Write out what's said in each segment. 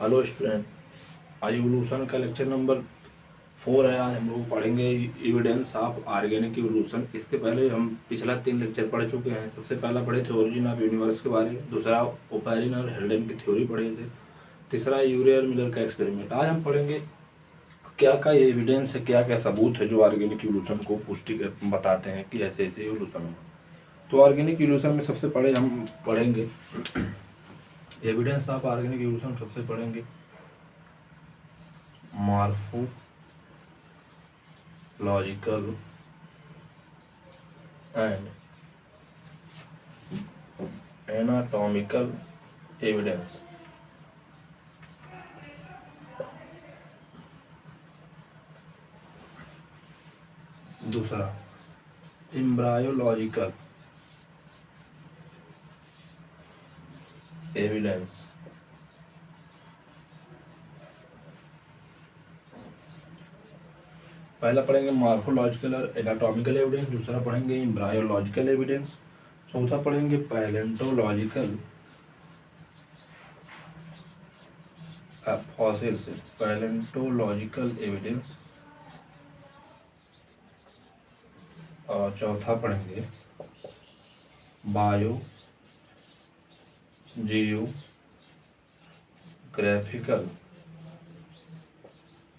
Hello student, आज evolution का lecture number 4 है। आज हम लोग पढ़ेंगे एविडेंस ऑफ ऑर्गेनिक इवोल्यूशन। इसके पहले हम पिछला 3 लेक्चर पढ़ चुके हैं। सबसे पहला पढ़े थे ओरिजिन ऑफ यूनिवर्स के बारे में, दूसरा ओपेरिन और हेल्डेन की थ्योरी पढ़े थे, तीसरा यूरे और मिलर का एक्सपेरिमेंट। आज हम पढ़ेंगे क्या क्या एविडेंस है, क्या क्या सबूत है जो ऑर्गेनिक इवोल्यूशन को पुष्टि बताते हैं कि ऐसे ऐसे इवोल्यूशन हो। तो ऑर्गेनिक इवोल्यूशन में सबसे पहले हम पढ़ेंगे एविडेंस ऑफ ऑर्गेनिक इवोल्यूशन। सबसे पढ़ेंगे morphological and anatomical evidence। दूसरा embryological evidence। पहला पढ़ेंगे मॉर्फोलॉजिकल और एनाटॉमिकल एविडेंस, दूसरा पढ़ेंगे एम्ब्रायोलॉजिकल एविडेंस, चौथा पढ़ेंगे पैलेंटोलॉजिकल फॉसिल्स पैलेंटोलॉजिकल एविडेंस, और चौथा पढ़ेंगे बायो जियोग्राफिकल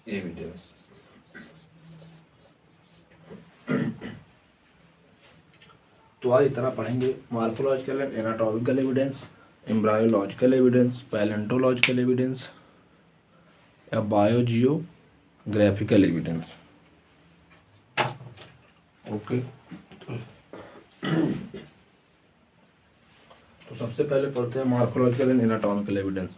एविडेंस। तो आज इतना पढ़ेंगे morphological and anatomical evidence, embryological evidence, palaeontological evidence या बायोजियोग्राफिकल एविडेंस। ओके, तो सबसे पहले पढ़ते हैं morphological and anatomical evidence.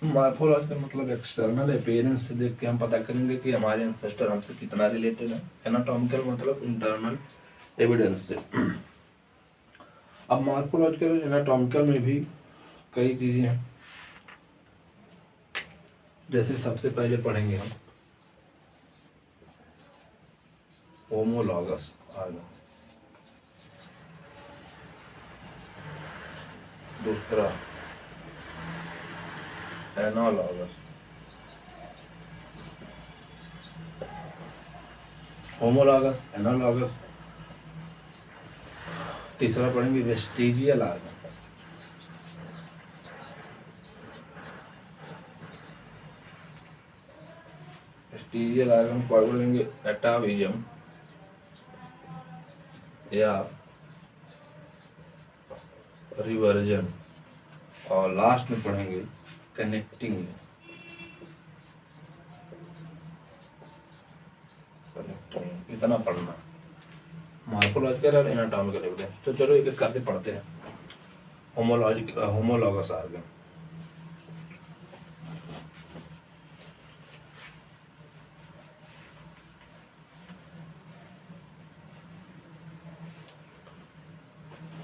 Morphological मतलब एक्सटर्नल अपीयरेंस से देख के हम पता करेंगे कि हमारे एंसेस्टर हमसे कितना रिलेटेड है। एनाटॉमिकल मतलब इंटरनल एविडेंस से। अब मॉर्फोलॉजिकल एनाटॉमिकल में भी कई चीजें हैं। जैसे सबसे पहले पढ़ेंगे हम होमोलॉगस ऑर्गन, दूसरा एनालॉगस, होमोलॉगस, एनालॉगस, तीसरा पढ़ेंगे वेस्टिजियल ऑर्गन, वेस्टिजियल ऑर्गन को पढ़ेंगे एटाविज्म या रिवर्जन, और लास्ट में पढ़ेंगे कनेक्टिंग। इतना पढ़ना मॉर्फोलॉजिकल और एनाटॉमिकल एविडेंस। तो चलो एक एक करके पढ़ते हैं। Homologous organ.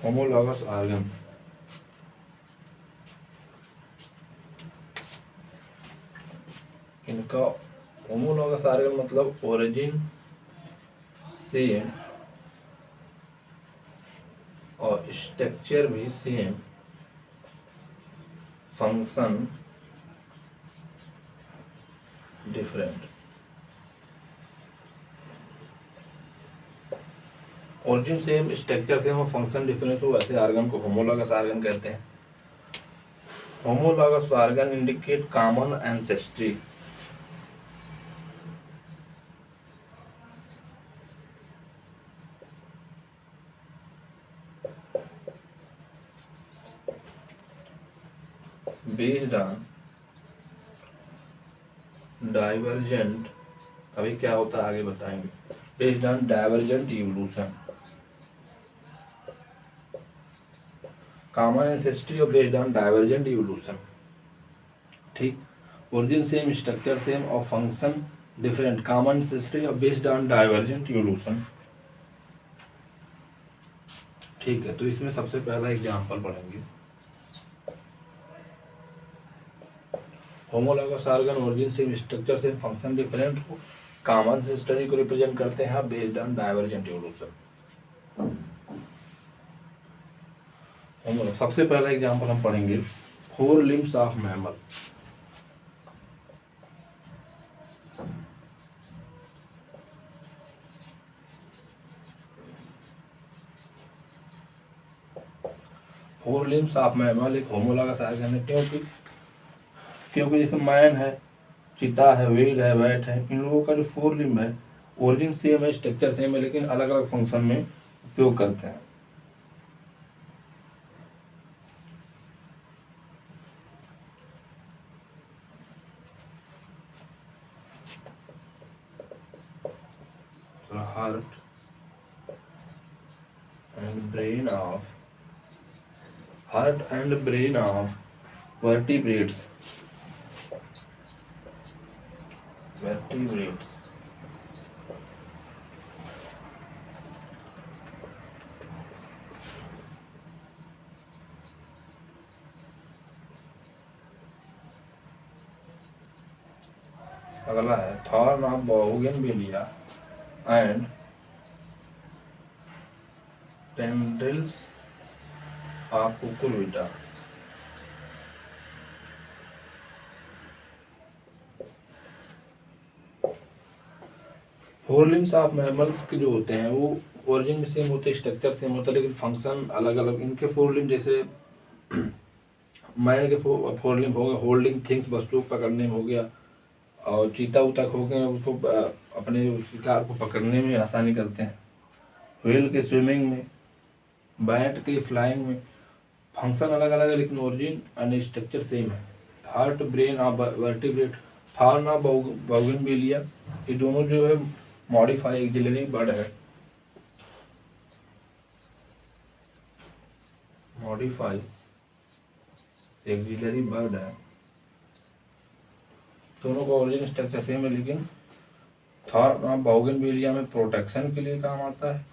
होमोलॉगस ऑर्गन इनका होमोलॉगस ऑर्गन मतलब ओरिजिन सेम और स्ट्रक्चर भी same, function different. Origin same, structure same और फंक्शन डिफरेंट हो ऐसे ऑर्गन को होमोलॉगस ऑर्गन कहते हैं। Homologous organ indicate common ancestry. Based on divergent, अभी क्या होता है आगे बताएंगे। Based on divergent evolution, common ancestry और बेस्ड ऑन डाइवर्जेंट इवोल्यूशन। ठीक, ओरिजिन सेम, स्ट्रक्चर सेम और फंक्शन डिफरेंट, कॉमन एंसेस्ट्री और बेस्ड ऑन डाइवर्जेंट इवोल्यूशन। ठीक है, तो इसमें सबसे पहला एग्जांपल पढ़ेंगे। Homologous organ origin same, structure same, function different हो, कॉमन एंसेस्ट्री को रिप्रेजेंट करते हैं बेस्ड ऑन डाइवर्जेंट इवोल्यूशन। सबसे पहला एग्जाम्पल हम पढ़ेंगे four limbs of mammal. Four limbs of mammal एक होमोलॉगस ऑर्गन है, क्योंकि जैसे मैन है, चीता है, व्हेल है, बैट है, इन लोगों का जो फोर लिम्ब है ओरिजिन सेम है, स्ट्रक्चर सेम है, लेकिन अलग अलग फंक्शन में उपयोग करते हैं। Heart and brain of vertebrates अगला है thorn of bougainvillea and tendrils of Cucurbita. Four limbs of mammals के जो होते हैं वो ओरिजिन में सेम होते हैं, स्ट्रक्चर सेम होता है, लेकिन फंक्शन अलग अलग। इनके फोर लिम्ब जैसे मैन के फोर लिम्ब हो गए होल्डिंग थिंग्स, वस्तुओं को पकड़ने में हो गया, और चीता उता हो गए उसको अपने शिकार को पकड़ने में आसानी करते हैं। व्हेल के स्विमिंग में, बैट के फ्लाइंग में। फंक्शन अलग अलग है लेकिन ओरिजिन एंड स्ट्रक्चर सेम है। Heart brain of vertebrate, thorn of bougainvillea, ये दोनों जो है मॉडिफाई एक्सिलरी बर्ड है, मॉडिफाई एक्सिलरी बर्ड है। दोनों का ओरिजिन स्ट्रक्चर सेम है, लेकिन थॉर्न ऑफ बोगनविलिया में प्रोटेक्शन के लिए काम आता है,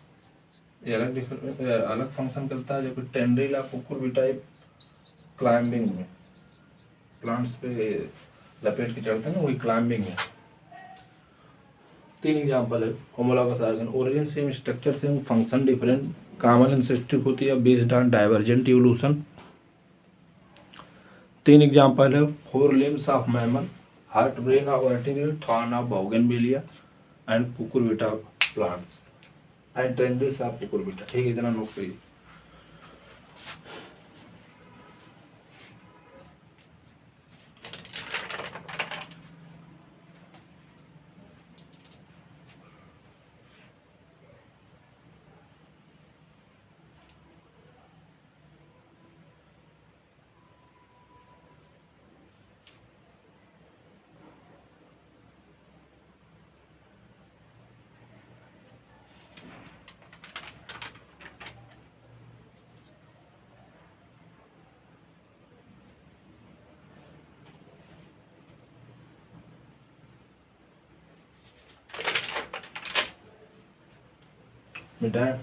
ये अलग फंक्शन करता है, जबकि टेंड्रिल ऑफ कुकुरबिटा क्लाइंबिंग में, प्लांट्स पे लपेट के चढ़ते हैं ना, वही क्लाइंबिंग है। तीन एग्जांपल है homologous organ, origin same, structure same, function different, common ancestry होती है बेस्ड ऑन डाइवर्जेंट इवोल्यूशन। तीन एग्जांपल है four limbs of mammal, heart brain of vertebrate, thorn of bougainvillea and Cucurbita plants and tendrils of Cucurbita. ठीक है, इतना note करिए। मिटाएं।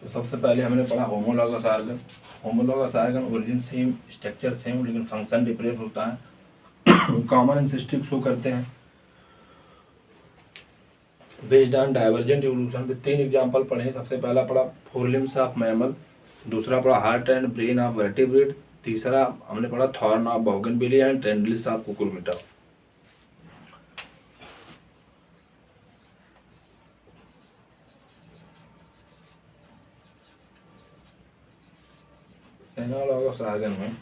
तो सबसे पहले हमने पढ़ा homologous organ. Homologous organ origin same, structure same, लेकिन फंक्शन डिफरेंट होता है। कॉमन एंसेस्ट्री शो करते हैं बेस्ड ऑन डाइवर्जेंट इवोल्यूशन पे। तीन एग्जांपल पढ़े। सबसे पहला पढ़ा फोर लिम्स ऑफ मैमल, दूसरा पढ़ा heart and brain of vertebrate, तीसरा हमने पढ़ा thorn of bougainvillea and tendrils of cucurbita. Analogous organ में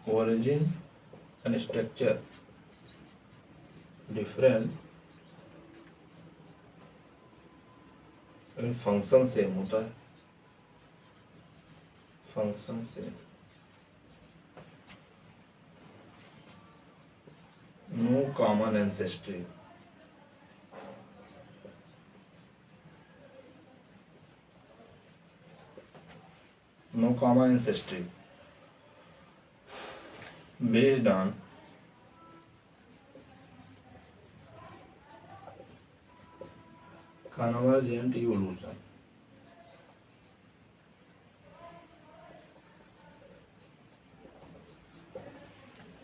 origin and structure different, function same होता है, function same, no common ancestry. No common ancestry based on convergent evolution।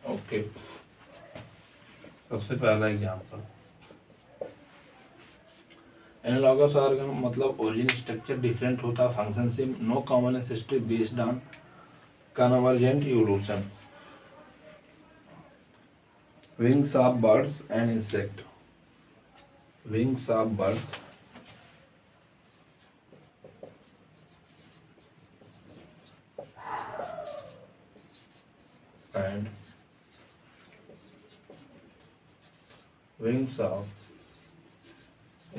Okay, सबसे पहला example analogous organ मतलब origin structure different होता है, function same, no common ancestry based on convergent evolution. Wings of birds and insect, wings of birds and wings of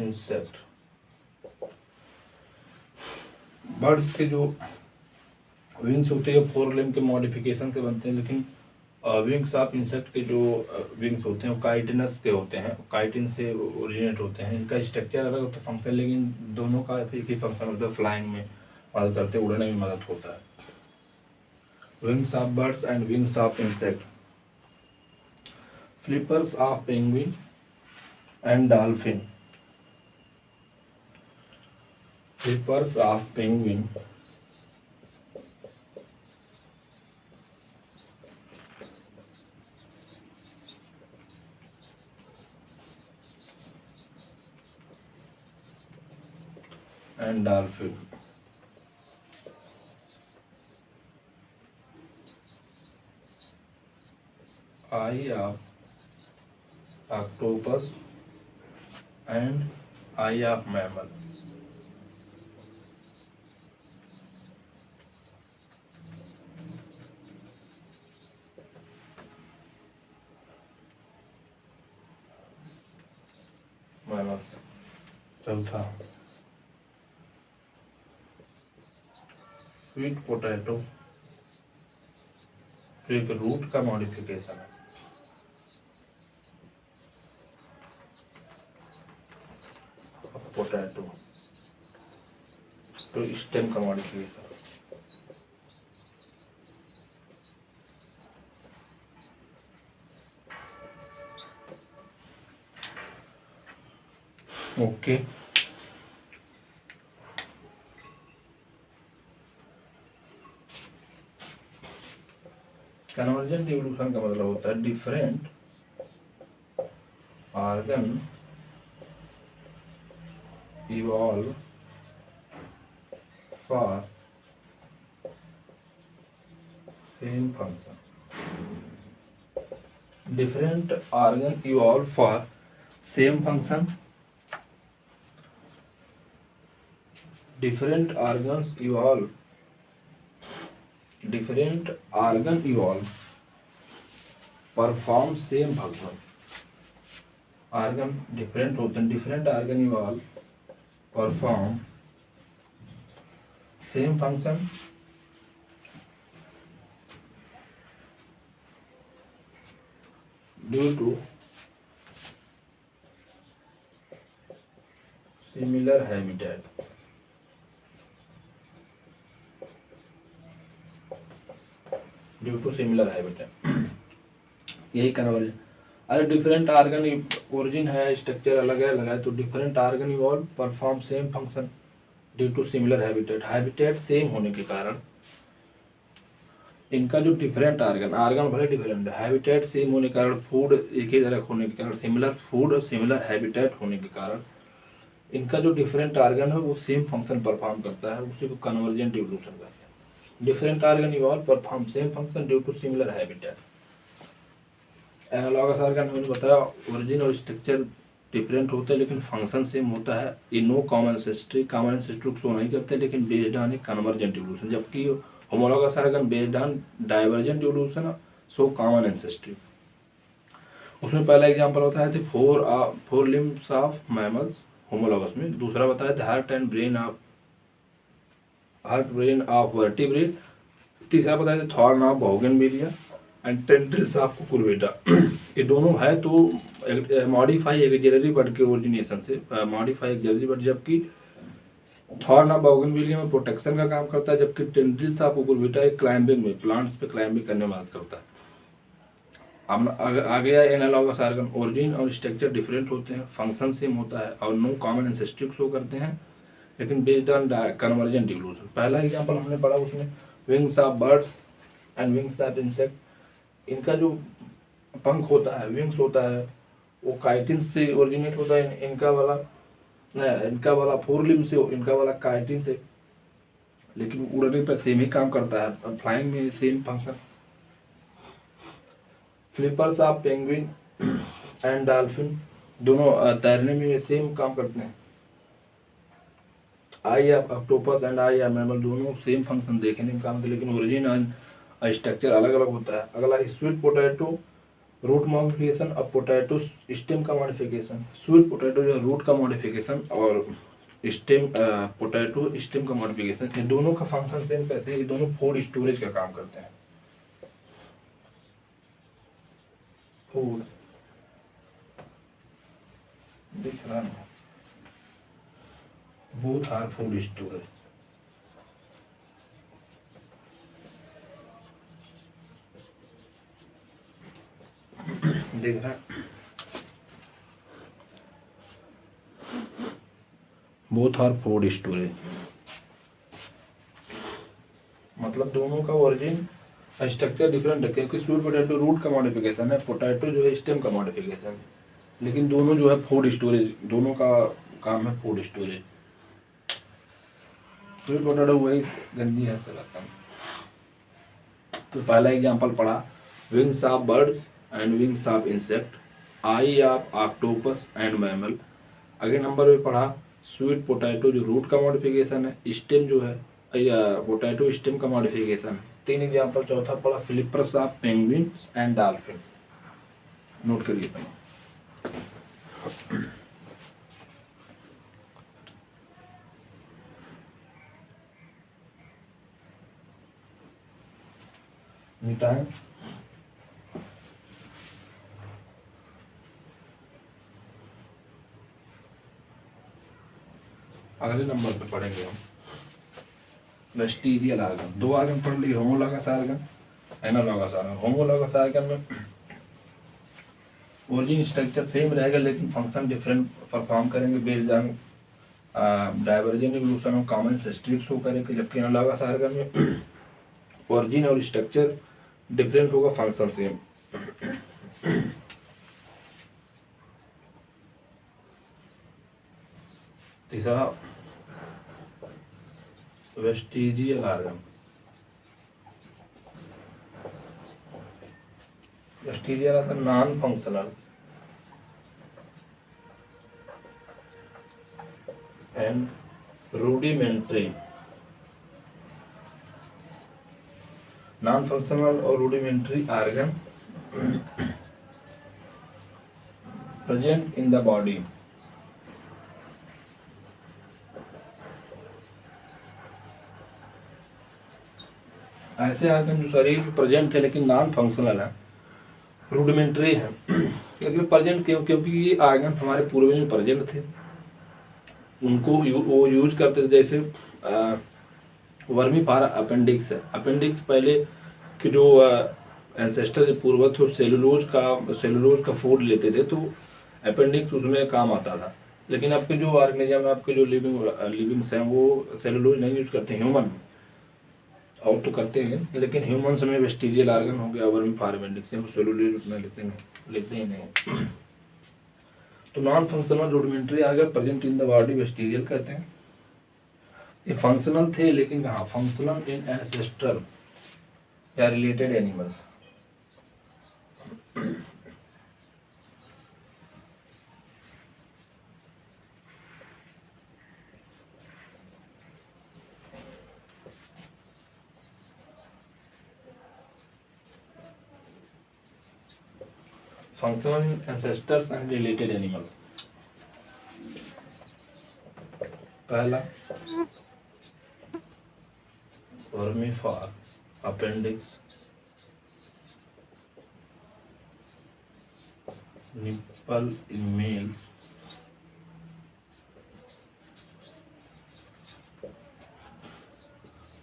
insect। Birds के जो wings होते हैं four limb के modification से बनते हैं, लेकिन विंग्स ऑफ इंसेक्ट के जो विंग्स होते हैं वो काइटिनस के होते हैं, काइटिन से ओरिजिनेट होते हैं। इनका स्ट्रक्चर अलग होता है, फंक्शन लेकिन दोनों का एक ही फंक्शन होता है, फ्लाइंग में मदद करते हैं, उड़ने में मदद होता है। Wings of birds and wings of insect, flippers of penguin and dolphin, flippers of penguin and dolphin। Eye of octopus and eye of mammal। mammals। चौथा स्वीट पोटैटो, तो एक रूट का मॉडिफिकेशन है। पोटैटो तो स्टेम का modification. Okay, convergent evolution का मतलब होता है different organ evolve for same function। different organ evolve for same function, different organ evolve perform same function। organ different होते हैं, different organ evolve perform same function due to similar habitat। Due to similar habitat, यही convergence. अरे different organ origin है, structure अलग है तो different organ evolve perform same function due to similar habitat. Habitat same होने के कारण इनका जो डिफरेंट ऑर्गन भले डिफरेंट है, हैबिटेट सेम होने के कारण, फूड एक ही तरह होने के कारण, सिमिलर फूड और सिमिलर हैबिटेट होने के कारण इनका जो डिफरेंट ऑर्गन है वो सेम फंक्शन परफॉर्म करता है, उसी को कन्वर्जेंट इवोल्यूशन कहते हैं। Different organ evolve perform same function due to similar habitat. Analogous organ मैंने बताया ओरिजिन और स्ट्रक्चर डिफरेंट होते हैं लेकिन फंक्शन सेम होता है। ये नो कॉमन एंसेस्ट्री को शो नहीं करते लेकिन based on a convergent evolution, जबकि homologous organ based on divergent evolution so common ancestry. उसमें पहला एग्जांपल होता है four limbs of mammals homologous में, दूसरा बताया the heart brain of vertebrate, तीसरा बताया thorn of bougainvillea and tendrils of cucurbita. ये दोनों है तो मॉडिफाई एक्सिलरी बर्ड के ओरिजिनेशन से, मॉडिफाई एक्सिलरी बर्ड, जबकि थॉर्न ऑफ बोगनविलिया में प्रोटेक्शन का काम करता है, जबकि टेंड्रिल्स ऑफ कुकुरबिटा एक क्लाइंबिंग में, प्लांट्स पे क्लाइंबिंग करने में मदद करता है। अब आगे एनालॉगस ऑर्गन ओरिजिन और स्ट्रक्चर डिफरेंट होते हैं, फंक्शन सेम होता है और नो कॉमन एंसेस्ट्री शो करते हैं लेकिन बेस्ड ऑन कन्वर्जेंट इवोल्यूशन। पहला एग्जांपल हमने पढ़ा उसमें wings of birds and wings of insect. इनका जो पंख होता है, विंग्स होता है, वो काइटिन से ओरिजिनेट होता है। इनका वाला इनका वाला 4 लिम्ब से, इनका वाला काइटिन से, लेकिन उड़ने पर सेम ही काम करता है, फ्लाइंग में same function. Flippers of penguin and dolphin दोनों तैरने में सेम काम करते हैं। Eye of octopus and eye of mammal दोनों सेम फंक्शन देखने में काम करते हैं, लेकिन ओरिजिन एंड स्ट्रक्चर अलग अलग होता है। अगला स्वीट पोटैटो रूट मॉडिफिकेशन, अब पोटैटो स्टेम का मॉडिफिकेशन। स्वीट पोटैटो जो है रूट का मॉडिफिकेशन, और स्टेम पोटैटो स्टेम का मॉडिफिकेशन। ये दोनों का फंक्शन सेम कैसे है? ये दोनों फूड स्टोरेज का काम करते हैं। फूड दिख रहा है, बोथ आर फूड स्टोरेज। दिख रहा है, बोथ आर फूड स्टोरेज, मतलब दोनों का ओरिजिन स्ट्रक्चर डिफरेंट है, क्योंकि स्वीट पोटैटो रूट का मॉडिफिकेशन है, पोटैटो जो है स्टेम का मॉडिफिकेशन है, लेकिन दोनों जो है फूड स्टोरेज, दोनों का काम है फूड स्टोरेज। स्वीट पोटैटो वही गंदी है से लगता है। तो पहला एग्जांपल पढ़ा, wings of birds and wings of insect, I of octopus and mammal. अगले नंबर पे पढ़ा स्वीट पोटैटो जो रूट का मॉडिफिकेशन है, स्टेम जो है पोटैटो स्टेम का मॉडिफिकेशन है। 3 एग्जांपल। चौथा पढ़ा flippers of penguin and dolphin, note करिए पहले। टाइम अगले नंबर पे पढ़ेंगे हम वेस्टिजियल आर्गन। 2 आर्गन पढ़ लिए, homologous organ, analogous organ. Homologous organ में ओरिजिन स्ट्रक्चर सेम रहेगा, लेकिन फंक्शन डिफरेंट परफॉर्म करेंगे बेस्ड ऑन डाइवर्जेंट इवोल्यूशन और कॉमन एंसेस्ट्री शो करेंगे। जबकि एनालॉगस आर्गन में ओरिजिन और स्ट्रक्चर डिफरेंट होगा, फंक्शन सेम। तीसरा vestigial organ. Vestigial organ non functional and rudimentary, non functional और rudimentary organ present in the body. ऐसे आर्गन जो शरीर में प्रेजेंट है लेकिन नॉन फंक्शनल है, रूडिमेंट्री है। लेकिन प्रेजेंट क्यों? क्योंकि ये आर्गन हमारे पूर्वज में प्रेजेंट थे, उनको वो यूज करते थे। जैसे वर्मीफारा अपेंडिक्स है। अपेंडिक्स पहले कि जो एंसेस्टर पूर्वज थे सेलुलोज का फूड लेते थे, तो अपेंडिक्स उसमें काम आता था। लेकिन आपके जो ऑर्गेनिज्म है, आपके जो लिविंग्स हैं, वो सेलुलोज नहीं यूज करते। ह्यूमन और तो करते हैं, लेकिन ह्यूमन्स में वेस्टिजियल आर्गन हो गया, वर्मीफारा अपेंडिक्स है, वो सेलुलोज उतना लेते ही नहीं। तो non functional rudimentary organ present in the body vestigial कहते हैं। ये फंक्शनल थे, लेकिन कहाँ? फंक्शनल इन एंसेस्ट्रल या related animals. Functional in ancestors and related animals. पहला vermiform appendix, nipple in male,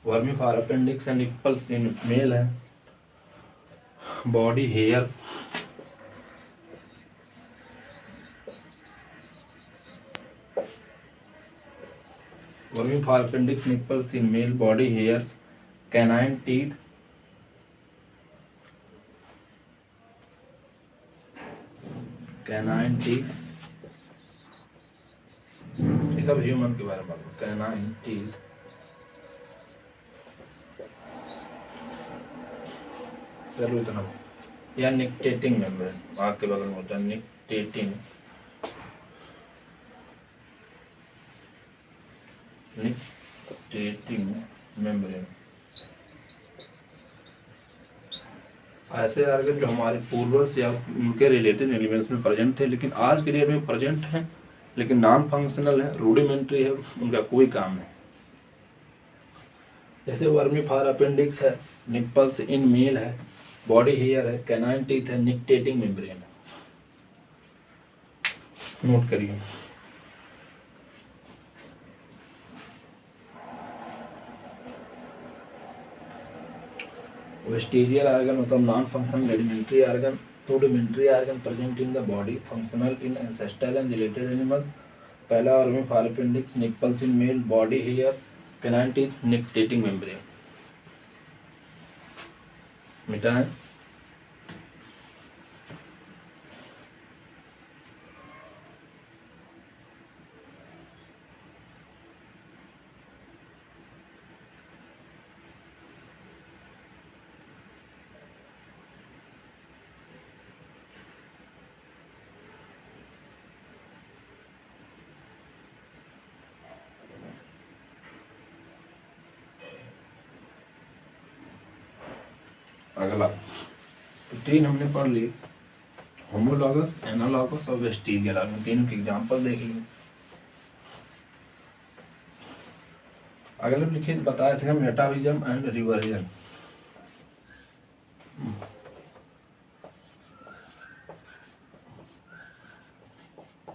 vermiform appendix and nipple in male है। Body hair, vermiform appendix nipples in male, body hairs, canine teeth, canine teeth, सब human के बारे में, canine teeth, चलो इतना। या nictitating membrane, आँख के बगल में होता है निक्टेटिंग मेम्ब्रेन। ऐसे ऑर्गन जो हमारे पूर्वज या उनके रिलेटेड एलिमेंट्स में प्रेजेंट थे, लेकिन आज के डेट में प्रेजेंट हैं, लेकिन नॉन फंक्शनल है, रूडिमेंट्री है, उनका कोई काम नहीं। जैसे वर्मीफार अपेंडिक्स है, निप्पल्स इन मेल है, बॉडी हेयर है, कैनाइन टीथ है, निक्टेटिंग मेम्ब्रेन है। नोट करिए। वेस्टिजियल ऑर्गन मतलब non functional rudimentary organ, rudimentary organ present in the body, functional in ancestral and related animals. पहला vermiform appendix, nipples in male, body hair, canine teeth, nictitating membrane. मिटा है। अगला तो तीन हमने पढ़ ली, होमोलॉगस, एनालॉगस और वेस्टिजियल ऑर्गन, तीनों के एग्जांपल देख लिए। अगले लिखित बताए थे हम मेटाविजम एंड रिवर्जन।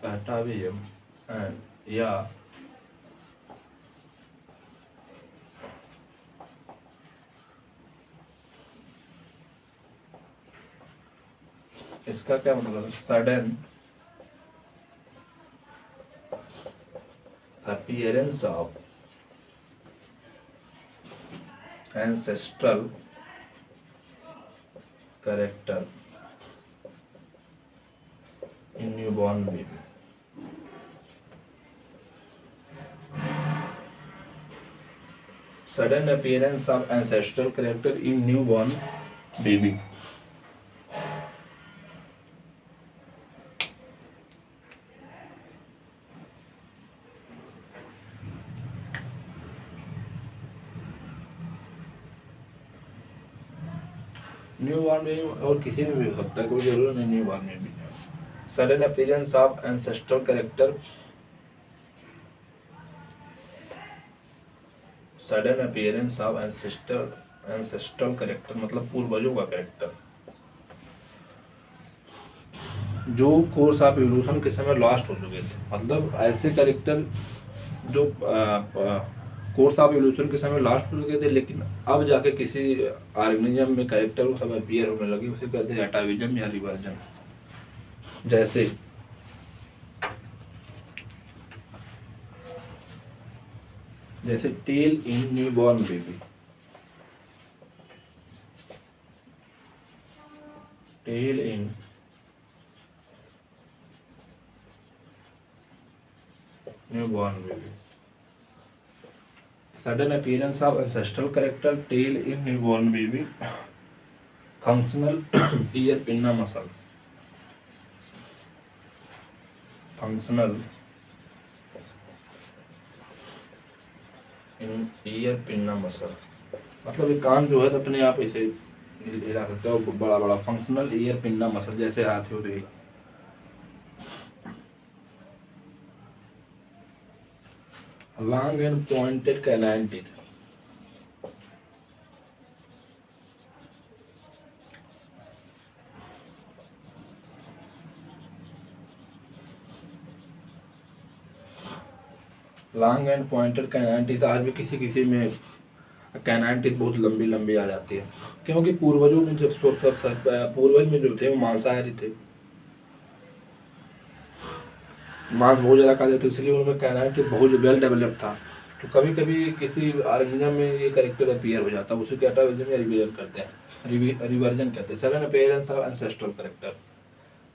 मेटाविजम एंड या इसका क्या मतलब है? Sudden appearance of ancestral character in newborn baby. Sudden appearance of ancestral character in newborn baby. Newborn में और किसी में भी हो सकता है, कोई जरूरत नहीं न्यूबॉर्न में भी। Sudden appearance of ancestral character, sudden appearance of ancestral character मतलब पूर्वजों का कैरेक्टर, जो कोर्स ऑफ एवोल्यूशन के समय लॉस्ट हो चुके थे। मतलब ऐसे कैरेक्टर जो कोर्स ऑफ एवोल्यूशन के समय लास्ट हो चुके थे, लेकिन अब जाके किसी ऑर्गेनिज्म में कैरेक्टर वो सब अपीयर होने लगे, उसे कहते हैं एटाविजम या रिवर्जन। जैसे tail in newborn baby, tail in newborn baby, sudden appearance of ancestral character, tail in newborn baby, functional ear pinna muscle, functional in ear pinna muscle मतलब ये कान जो है तो अपने आप इसे हिला सकते हो, बड़ा बड़ा फंक्शनल ईयर पिन्ना मसल, जैसे हाथी हो हिला। long and pointed canine teeth, long and pointed canine teeth. आज भी किसी किसी में कैनाइन टीथ बहुत लंबी लंबी आ जाती है, क्योंकि पूर्वजों में जब पूर्वज में जो थे वो मांसाहारी थे, मांस बहुत ज़्यादा खाते थे, इसलिए उनमें कैनाइन टीथ बहुत वेल डेवलप था। तो कभी कभी किसी ऑर्गेनिज्म में ये कैरेक्टर अपीयर हो जाता है, उसे एटाविजम या रिवर्जन कहते हैं, रिवर्जन कहते हैं। Sudden appearance of ancestral character,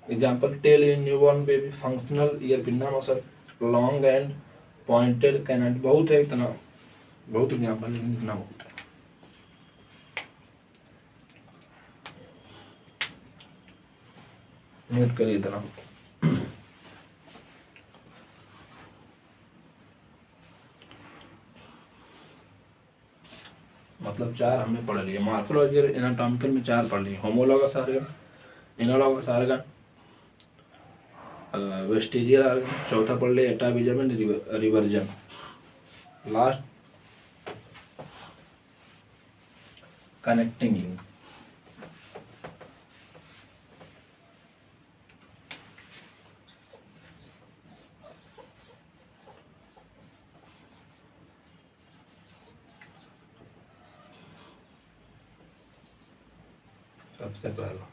example tail in newborn baby, functional ear pinna muscle, long and pointed canine बहुत है, इतना बहुत एग्जाम्पल, लेकिन इतना बहुत है। नोट करिए इतना। मतलब 4 हमने पढ़ लिए, मॉर्फोलॉजी और एनाटॉमिकल में 4 पढ़ लिए, homologous organ, analogous organ, vestigial organ, चौथा पढ़ लिए atavism and reversion, last connecting link. सबसे पहला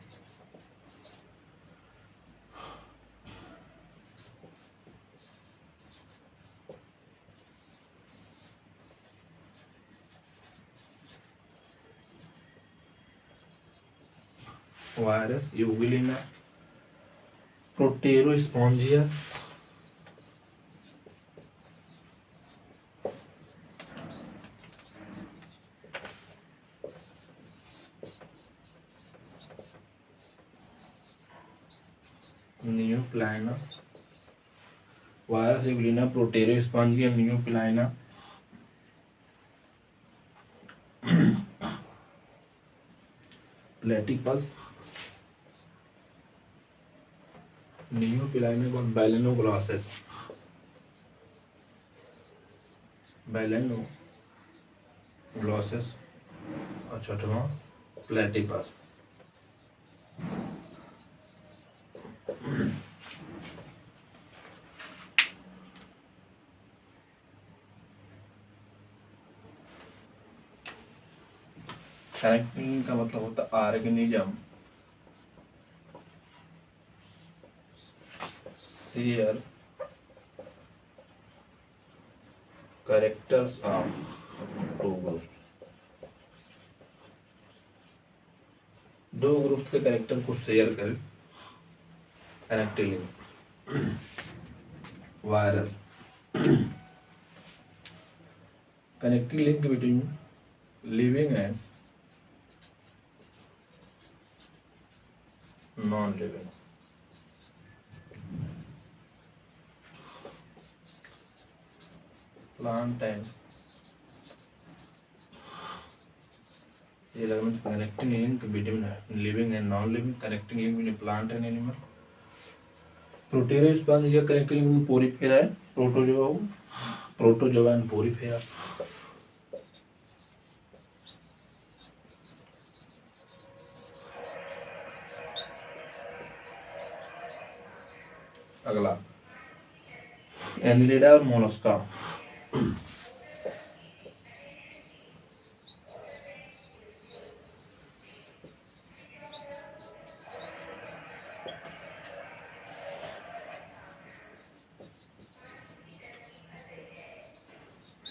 virus euglena proterospongia, neopilina, virus euglena proterospongia neopilina, platypus, neopilina और बैलेनोग्लॉसिस, बैलेनोग्लॉसिस और छठवां प्लेटिपस। कनेक्टिंग का मतलब होता है organism share characters of two group, दो ग्रुप के कैरेक्टर को शेयर करें, connecting link. Virus connecting link between living and non living. Plant and ये लगभग connecting link between living and non living, connecting link between plant and animal. Proterospongia connecting link porifera है, protozoa and porifera. अगला annelida और mollusca.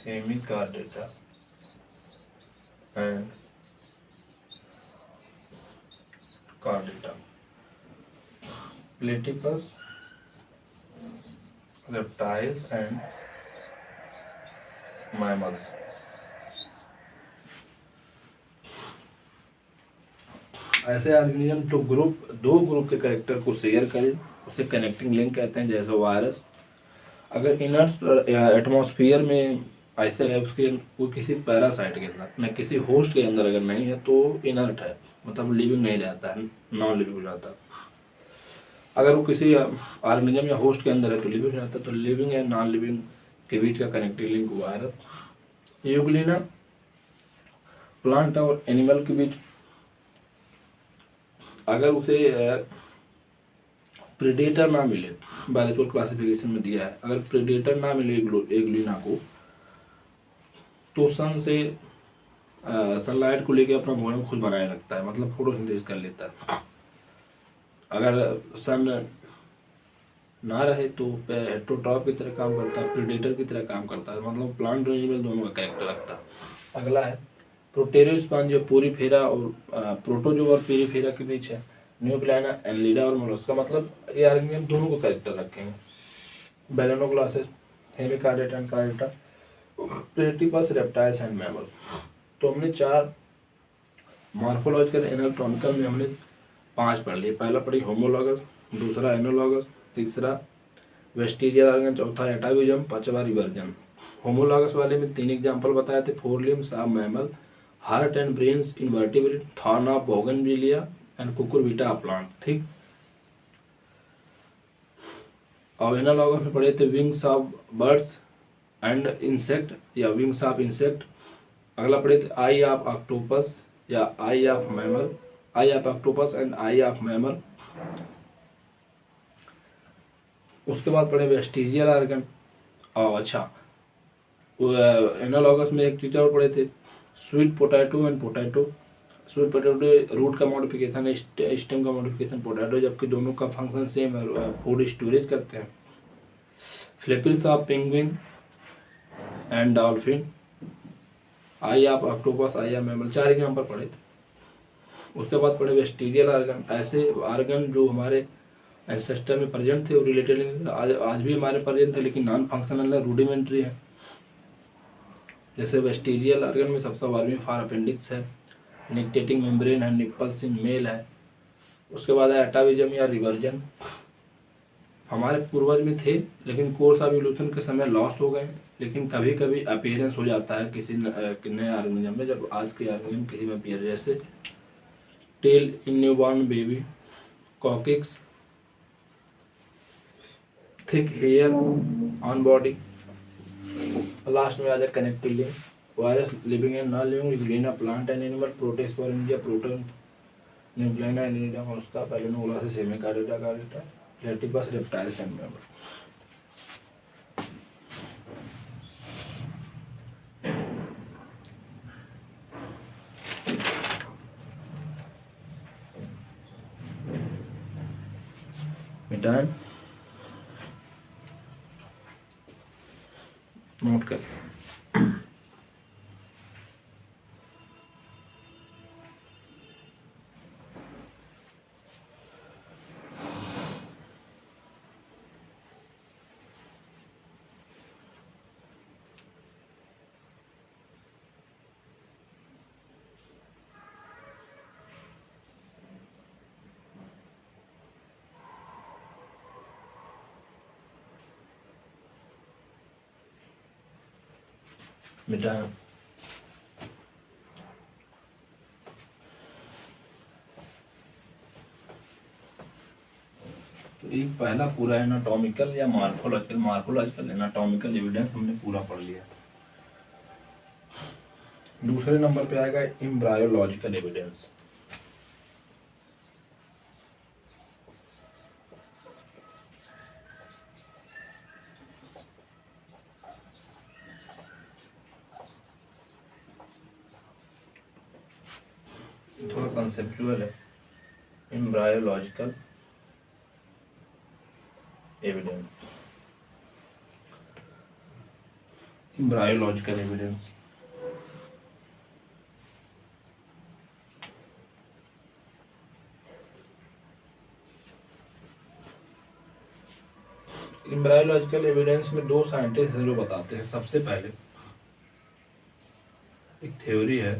Hemichordata and chordata. Platypus reptiles and mammals। ऐसे organism तो दो group के character को share करें उसे कनेक्टिंग लिंक कहते हैं। जैसे वायरस अगर इनर्ट एटमॉस्फेयर में ऐसे है, उसके वो किसी पैरासाइट के अंदर न किसी होस्ट के अंदर अगर नहीं है तो इनर्ट है, मतलब लिविंग नहीं रहता है, नॉन लिविंग हो जाता है। अगर वो किसी ऑर्गेनिज्म या होस्ट के अंदर है तो लिविंग रहता है। तो लिविंग एंड नॉन लिविंग के बीच का connecting link virus. Euglena plant और एनिमल के बीच अगर उसे प्रेडेटर ना मिले, बायोलॉजिकल क्लासिफिकेशन में दिया है, अगर प्रेडेटर ना मिले यूग्लिना को तो सन से सनलाइट को लेके अपना भोजन खुद बनाने लगता है, मतलब फोटोसिंथेसिस कर लेता है। अगर सन ना रहे तो हेटरोट्रॉफ की तरह काम करता है, प्रेडेटर की तरह काम करता है, मतलब प्लांट और एनिमल दोनों का कैरेक्टर रखता है। अगला है प्रोटेरोस्पोंजिया पोरीफेरा और प्रोटोजोआ और पेरीफेरा के बीच है। न्यूप्लाइना एनिलिडा और मोलस्का, मतलब ये ऑर्गेनिज्म दोनों को कैरेक्टर रखेंगे। Balanoglossus hemichordata and chordata, platypus, reptiles and mammal. तो हमने 4 मॉर्फोलॉजिकल एनाटॉमिकल में हमने 5 पढ़ लिए। पहला पढ़ी होमोलॉगस, दूसरा एनोलॉगस, तीसरा वेस्टिजियल ऑर्गन, चौथा एटाविजम, पांचवा रिवर्जन। होमोलॉगस वाले में 3 एग्जाम्पल बताए थे, 4 limbs of mammal, heart and brains invertebrate, thorn of bougainvillea and cucurbita plant. ठीक। और एनालॉगस में पढ़े थे wings of birds and insect या विंग्स ऑफ इंसेक्ट। अगला पढ़े थे आई ऑफ ऑक्टोपस या eye of mammal, eye of octopus and eye of mammal. उसके बाद पढ़े वेस्टिजियल ऑर्गन। और अच्छा, एनालॉगस में एक चीज और पढ़े थे, sweet potato and potato. Sweet potato root का मॉडिफिकेशन है, स्टेम का मॉडिफिकेशन पोटैटो, जबकि दोनों का फंक्शन सेम है, फूड स्टोरेज करते हैं। Flippers of penguin and dolphin, eye of octopus, eye of mammal. 4 example पढ़े थे। उसके बाद पढ़े वेस्टिजियल ऑर्गन, ऐसे ऑर्गन जो हमारे एंसेस्टर में प्रेजेंट थे और रिलेटेड आज भी हमारे प्रेजेंट थे, लेकिन नॉन फंक्शनल है, रूडिमेंट्री है। जैसे वेस्टिजियल ऑर्गन में सबसे वर्मी फॉर अपेंडिक्स है, निक्टेटिंग मेम्ब्रेन है, निप्पल्स इन मेल है। उसके बाद है एटाविजम या रिवर्जन, हमारे पूर्वज में थे लेकिन कोर्स ऑफ इवोल्यूशन के समय लॉस हो गए, लेकिन कभी कभी अपीयरेंस हो जाता है किसी नए ऑर्गेनिज्म में, जब आज के ऑर्गेनिज्म किसी में अपीयर, जैसे tail in newborn baby, coccyx, thick hair on body. Last में आ जाए connective link, virus living and non living, neopilina plant and animal, proterospongia, proton neopilina annelida, उसका पहले ने बोला से hemichordata, chordata, platypus, reptiles and mammal. मिटाएं, note कर। मिटाएं। तो एक पहला पूरा एनाटॉमिकल या मार्फोलॉजिकल एनाटॉमिकल एविडेंस हमने पूरा पढ़ लिया। दूसरे नंबर पे आएगा एम्ब्रायोलॉजिकल एविडेंस। थोड़ा कंसेप्चुअल है, एम्ब्रायोलॉजिकल evidence. Embryological evidence embryological evidence में 2 साइंटिस्ट हैं जो बताते हैं। सबसे पहले एक थ्योरी है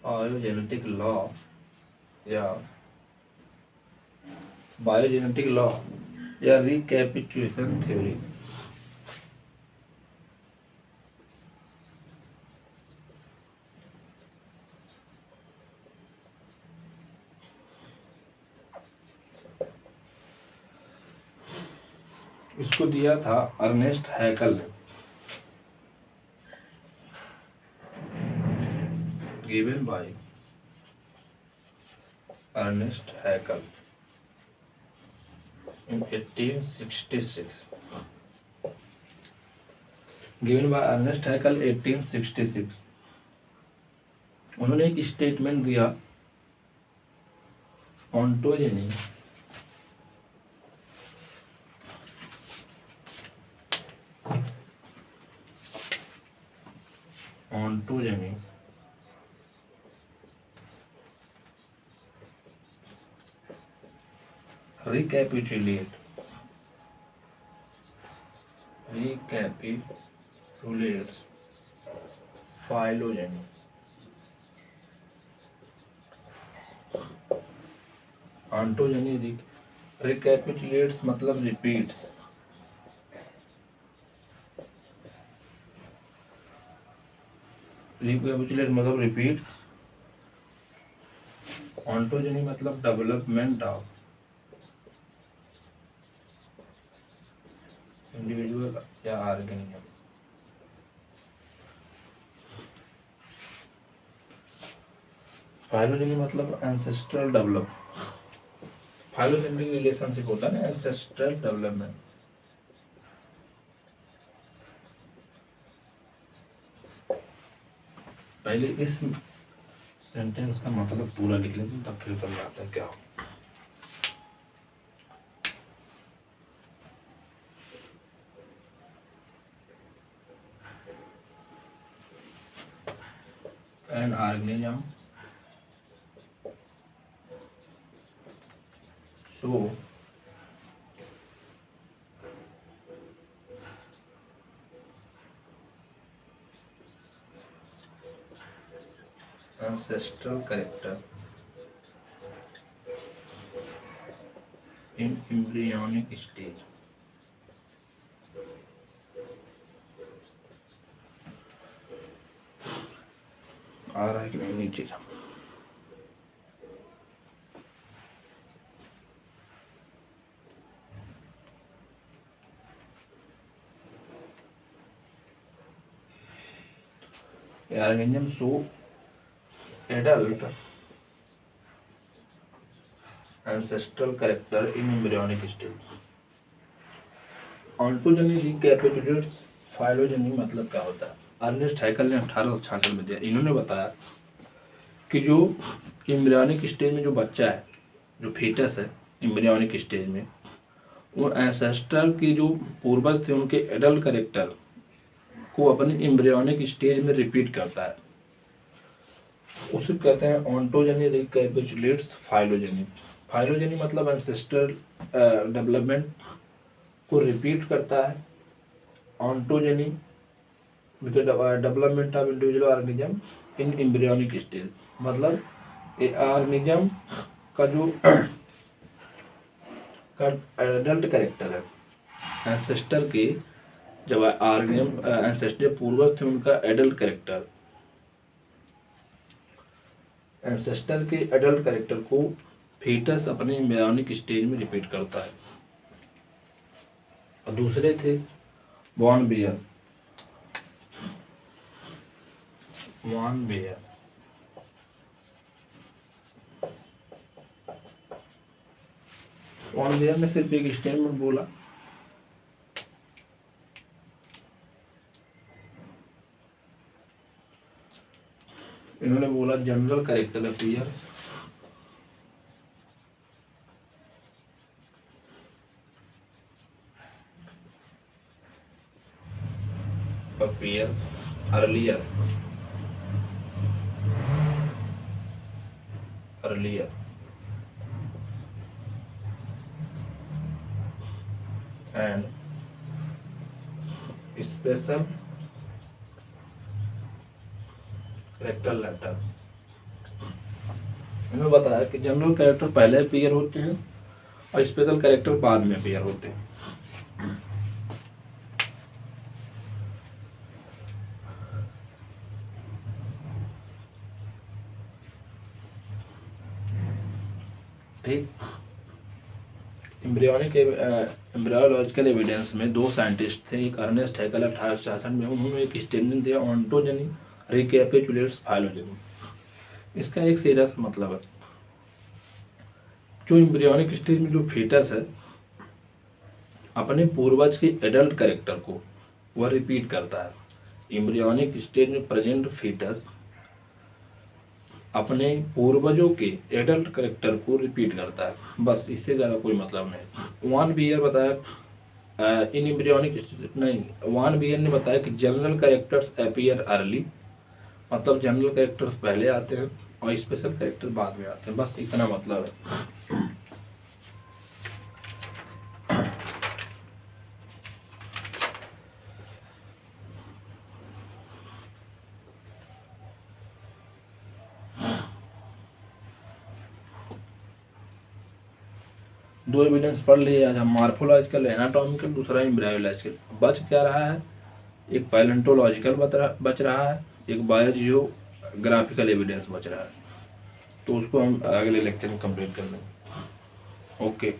बायोजेनेटिक लॉ या बायोजेनेटिक लॉ या रिकैपिचुलेशन थ्योरी। इसको दिया था अर्नेस्ट हैकल ने, given by Ernst Haeckel in 1866, given by Ernst Haeckel 1866। उन्होंने एक स्टेटमेंट दिया, ontogeny recapitulates phylogeny. Ontogeny recapitulates मतलब रिपीट्स, रिकैपिचुलेट मतलब रिपीट्स। ऑन्टोजेनी मतलब डेवलपमेंट ऑफ इंडिविजुअल या ऑर्गेनिज्म। फाइलोजेनी मतलब एंसेस्ट्रल डेवलप, फाइलोजेनेटिक रिलेशनशिप होता है ना, एंसेस्ट्रल डेवलपमेंट। पहले इस सेंटेंस का मतलब पूरा लिख लेते हैं, तब फिर समझाते हैं क्या हो। An organism so ancestral character in embryonic stage। आ रहा है कि नहीं नीचे का? organism show adult ancestral character in embryonic stage। Ontogeny recapitulates phylogeny मतलब क्या होता है? अर्नेस्ट हैकल ने 1866 में दिया। इन्होंने बताया कि जो एम्ब्रियोनिक स्टेज में जो बच्चा है, जो फीटस है एम्ब्रियोनिक स्टेज में, वो एंसेस्टर की जो पूर्वज थे उनके एडल्ट कैरेक्टर को अपनी एम्ब्रियोनिक स्टेज में रिपीट करता है। उसे कहते हैं ऑन्टोजेनी रिकैपिचुलेट्स फाइलोजेनी। फाइलोजेनी मतलब एंसेस्ट्रल डेवलपमेंट को रिपीट करता है। Ontogeny development of individual organism in embryonic stage, मतलब ऑर्गेनिज्म का जो एडल्ट कैरेक्टर है, एंसेस्टर के जब ऑर्गेनिज्म एंसेस्टर पूर्वज थे उनका एडल्ट कैरेक्टर, एंसेस्टर के एडल्ट कैरेक्टर को फीटस अपने एम्ब्रियोनिक स्टेज में रिपीट करता है। और दूसरे थे वॉन बेयर। वॉन बेयर ने सिर्फ एक स्टेटमेंट बोला, इन्होंने बोला general character appears earlier and special character later. इन्होंने बताया कि जनरल कैरेक्टर पहले अपीयर होते हैं और स्पेशल कैरेक्टर बाद में अपीयर होते हैं। ठीक, एम्ब्रियोलॉजिकल एविडेंस में दो साइंटिस्ट थे, एक अर्नेस्ट हैकल 1866 में, उन्होंने एक स्टेटमेंट दिया ऑन्टोजेनी रिकैपिचुलेट्स फाइलोजेनी। इसका एक सीधा सा मतलब है, जो एम्ब्रियोनिक स्टेज में जो फीटस है अपने पूर्वज के एडल्ट कैरेक्टर को वह रिपीट करता है। एम्ब्रियोनिक स्टेज में प्रेजेंट फीटस अपने पूर्वजों के एडल्ट कैरेक्टर को रिपीट करता है, बस, इससे ज़्यादा कोई मतलब नहीं। वॉन बियर बताया इन एम्ब्रियोनिक नहीं, वॉन बियर ने बताया कि जनरल कैरेक्टर्स अपीयर अर्ली, मतलब जनरल कैरेक्टर्स पहले आते हैं और स्पेशल कैरेक्टर बाद में आते हैं, बस इतना मतलब है। दो एविडेंस पढ़ लिए आज हम, मार्फोलॉजिकल, एनाटॉमिकल, दूसरा एम्ब्रायोलॉजिकल। बच क्या रहा है, एक पैलेंटोलॉजिकल बच रहा है, एक बायोजियोग्राफिकल एविडेंस बच रहा है। तो उसको हम अगले लेक्चर में कंप्लीट कर लेंगे। ओके।